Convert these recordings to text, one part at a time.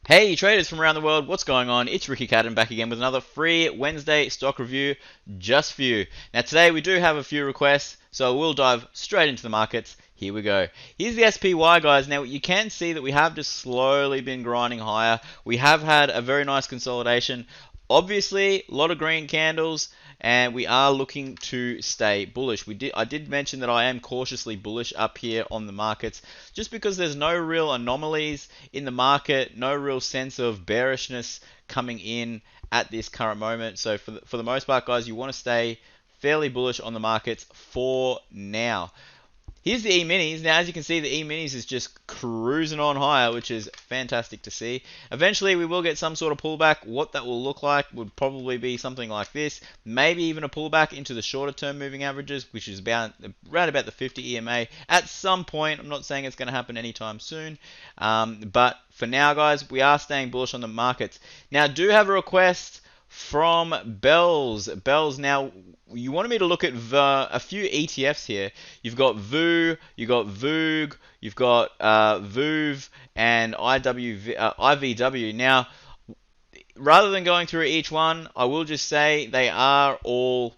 Hey traders from around the world, what's going on? It's Ricky Cadan back again with another free Wednesday stock review just for you. Now today we do have a few requests, so we'll dive straight into the markets. Here we go. Here's the SPY, guys. Now you can see that we have just slowly been grinding higher. We have had a very nice consolidation. Obviously, a lot of green candles, and we are looking to stay bullish. I did mention that I am cautiously bullish up here on the markets, just because there's no real anomalies in the market, no real sense of bearishness coming in at this current moment. So for the most part, guys, you want to stay fairly bullish on the markets for now. Here's the E-minis. Now, as you can see, the E-minis is just cruising on higher, which is fantastic to see. Eventually, we will get some sort of pullback. What that will look like would probably be something like this. Maybe even a pullback into the shorter term moving averages, which is around about the 50 EMA at some point. I'm not saying it's going to happen anytime soon. But for now, guys, we are staying bullish on the markets. Now, I do have a request from Bells. Bells, now you wanted me to look at a few ETFs here. You've got VOO, you've got VOOG, you've got VOOV and IVW. Now, rather than going through each one, I will just say they are all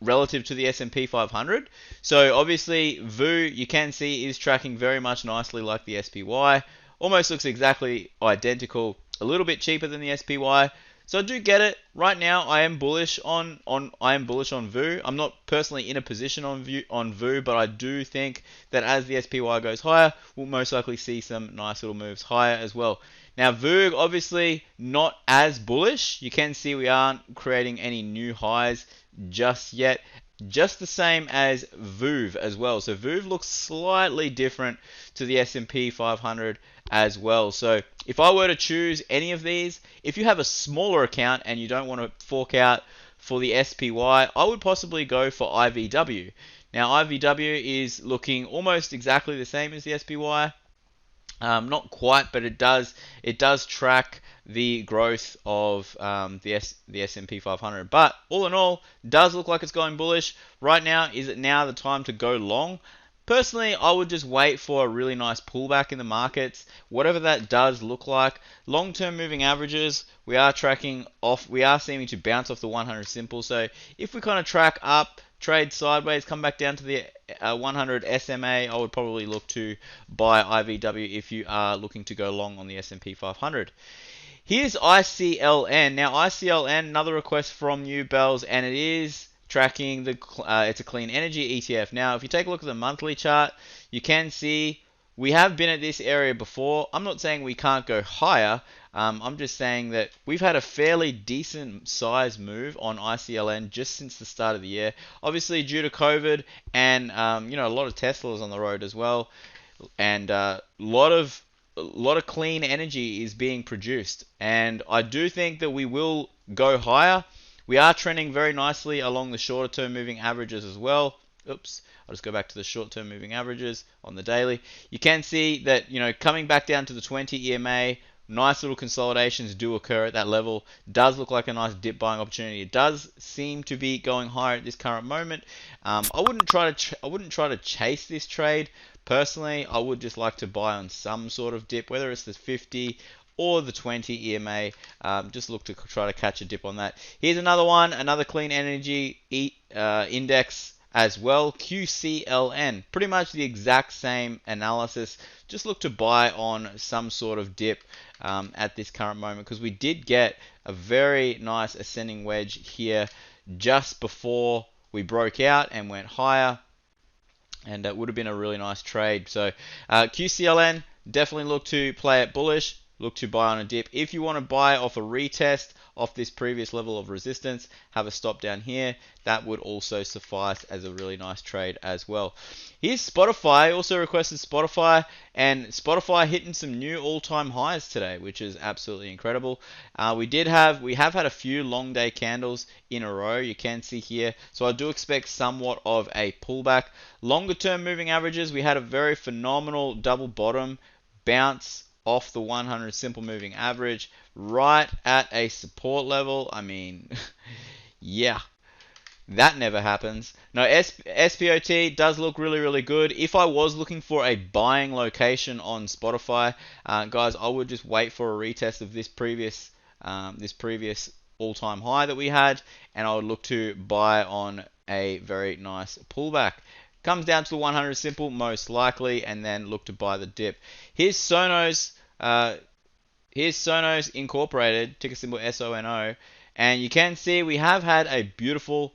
relative to the S&P 500. So obviously VOO, you can see, is tracking very much nicely like the SPY. Almost looks exactly identical, a little bit cheaper than the SPY. So I do get it. Right now, I am bullish on VOO. I'm not personally in a position on VOO, but I do think that as the SPY goes higher, we'll most likely see some nice little moves higher as well. Now, VOOG obviously not as bullish. You can see we aren't creating any new highs just yet. Just the same as VOOV as well. So VOOV looks slightly different to the S&P 500 as well. So if I were to choose any of these, if you have a smaller account and you don't want to fork out for the SPY, I would possibly go for IVW. Now IVW is looking almost exactly the same as the SPY. Not quite, but it does track the growth of the S&P 500. But all in all, does look like it's going bullish. Right now, is it now the time to go long? Personally, I would just wait for a really nice pullback in the markets, whatever that does look like. Long-term moving averages, we are tracking off, we are seeming to bounce off the 100 simple. So if we kind of track up, trade sideways, come back down to the 100 SMA, I would probably look to buy IVW if you are looking to go long on the S&P 500. Here's ICLN. Now ICLN, another request from you, Bells, and it is tracking the it's a clean energy ETF. Now if you take a look at the monthly chart, you can see we have been at this area before. I'm not saying we can't go higher. I'm just saying that we've had a fairly decent size move on ICLN just since the start of the year. Obviously due to COVID and a lot of Teslas on the road as well, and a lot of clean energy is being produced. And I do think that we will go higher. We are trending very nicely along the shorter term moving averages as well. Oops, I'll just go back to the short-term moving averages on the daily. You can see that, coming back down to the 20 EMA, nice little consolidations do occur at that level. Does look like a nice dip buying opportunity. It does seem to be going higher at this current moment. I wouldn't try to chase this trade. Personally, I would just like to buy on some sort of dip, whether it's the 50 or the 20 EMA. Just look to try to catch a dip on that. Here's another one, another clean energy index as well, QCLN. Pretty much the exact same analysis. Just look to buy on some sort of dip at this current moment, because we did get a very nice ascending wedge here just before we broke out and went higher, and it would have been a really nice trade. So QCLN, definitely look to play it bullish. Look to buy on a dip. If you want to buy off a retest off this previous level of resistance, have a stop down here. That would also suffice as a really nice trade as well. Here's Spotify. Also requested Spotify, and Spotify hitting some new all-time highs today, which is absolutely incredible. We have had a few long day candles in a row. You can see here. So I do expect somewhat of a pullback. Longer term moving averages, we had a very phenomenal double bottom bounce off the 100 simple moving average right at a support level. I mean, yeah, That never happens. No, SPOT does look really, really good. If I was looking for a buying location on Spotify, guys, I would just wait for a retest of this previous all-time high that we had, and I would look to buy on a very nice pullback. Comes down to the 100 simple, most likely, and then look to buy the dip. Here's Sono's. Here's Sonos Incorporated, ticker symbol SONO, and you can see we have had a beautiful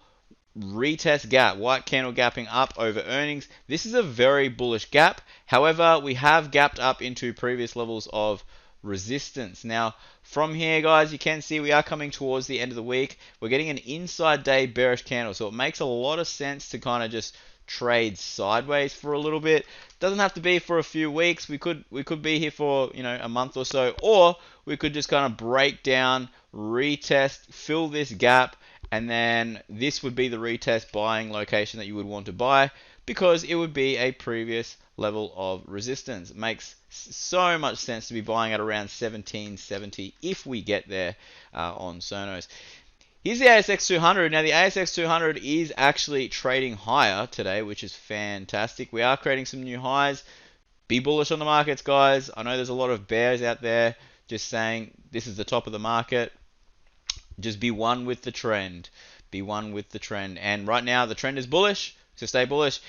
retest gap, white candle gapping up over earnings. This is a very bullish gap. However, we have gapped up into previous levels of resistance. Now, from here, guys, you can see we are coming towards the end of the week. We're getting an inside day bearish candle, so it makes a lot of sense to kind of just trade sideways for a little bit. Doesn't have to be for a few weeks. We could be here for, you know, a month or so, or we could just kind of break down, retest, fill this gap, and then this would be the retest buying location that you would want to buy, because it would be a previous level of resistance. It makes so much sense to be buying at around 1770 if we get there on Sonos. Here's the ASX 200. Now, the ASX 200 is actually trading higher today, which is fantastic. We are creating some new highs. Be bullish on the markets, guys. I know there's a lot of bears out there just saying this is the top of the market. Just be one with the trend. Be one with the trend. And right now, the trend is bullish, so stay bullish.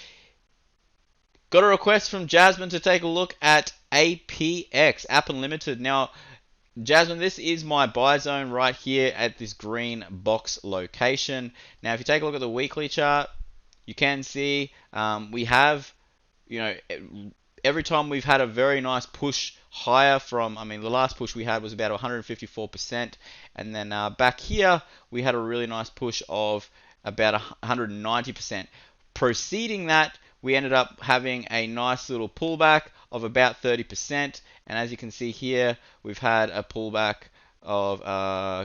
Got a request from Jasmine to take a look at APX, App Unlimited. Now, Jasmine, this is my buy zone right here at this green box location. Now, if you take a look at the weekly chart, you can see we have, you know, every time we've had a very nice push higher from, I mean, the last push we had was about 154%. And then back here, we had a really nice push of about 190%. Preceding that, we ended up having a nice little pullback of about 30%. And as you can see here, we've had a pullback of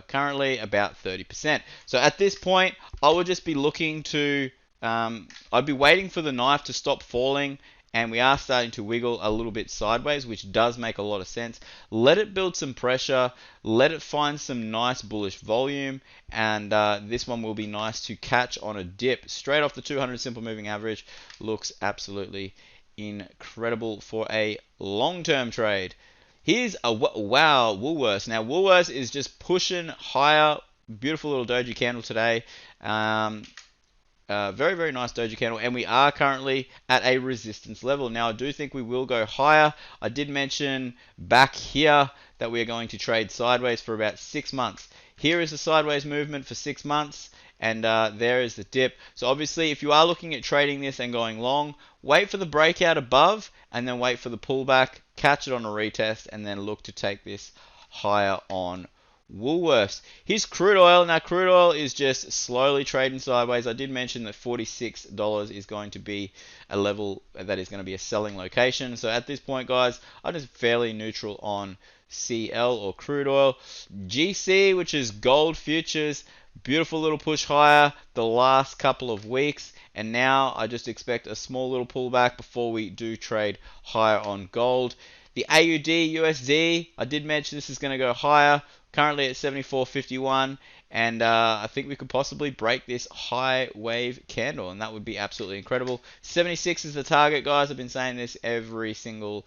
currently about 30%. So at this point, I would just be looking to, I'd be waiting for the knife to stop falling. And we are starting to wiggle a little bit sideways, which does make a lot of sense. Let it build some pressure. Let it find some nice bullish volume. And this one will be nice to catch on a dip. Straight off the 200 simple moving average. Looks absolutely incredible for a long-term trade. Here's a wow Woolworths. Now, Woolworths is just pushing higher. Beautiful little doji candle today. Very, very nice doji candle, and we are currently at a resistance level. Now, I do think we will go higher. I did mention back here that we are going to trade sideways for about 6 months. Here is the sideways movement for 6 months, and there is the dip. So obviously, if you are looking at trading this and going long, wait for the breakout above, and then wait for the pullback, catch it on a retest, and then look to take this higher on Woolworths. Here's crude oil. Now, crude oil is just slowly trading sideways. I did mention that $46 is going to be a level that is going to be a selling location. So at this point, guys, I'm just fairly neutral on CL or crude oil. GC, which is gold futures, beautiful little push higher the last couple of weeks. And now I just expect a small little pullback before we do trade higher on gold. The AUD USD, I did mention this is going to go higher. Currently at 74.51, and I think we could possibly break this high wave candle, and that would be absolutely incredible. 76 is the target, guys. I've been saying this every single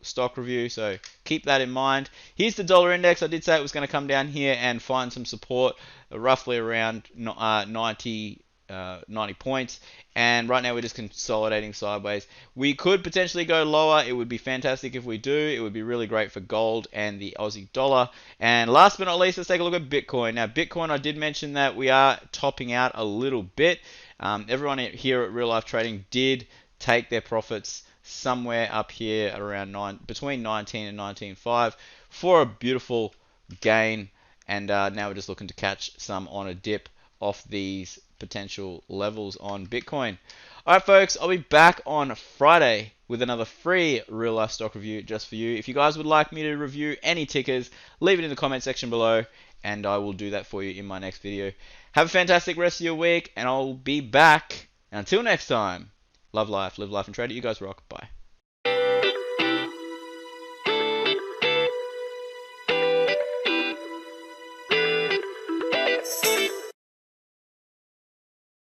stock review, so keep that in mind. Here's the dollar index. I did say it was going to come down here and find some support, roughly around 90 points, and right now we're just consolidating sideways. We could potentially go lower. It would be fantastic if we do. It would be really great for gold and the Aussie dollar. And last but not least, let's take a look at Bitcoin. Now, Bitcoin, I did mention that we are topping out a little bit. Everyone here at Real Life Trading did take their profits somewhere up here at around between 19 and 19.5 for a beautiful gain, and now we're just looking to catch some on a dip off these potential levels on Bitcoin. Alright, folks, I'll be back on Friday with another free real life stock review just for you. If you guys would like me to review any tickers, leave it in the comment section below, and I will do that for you in my next video. Have a fantastic rest of your week, and I'll be back. Until next time, love life, live life, and trade it. You guys rock. Bye.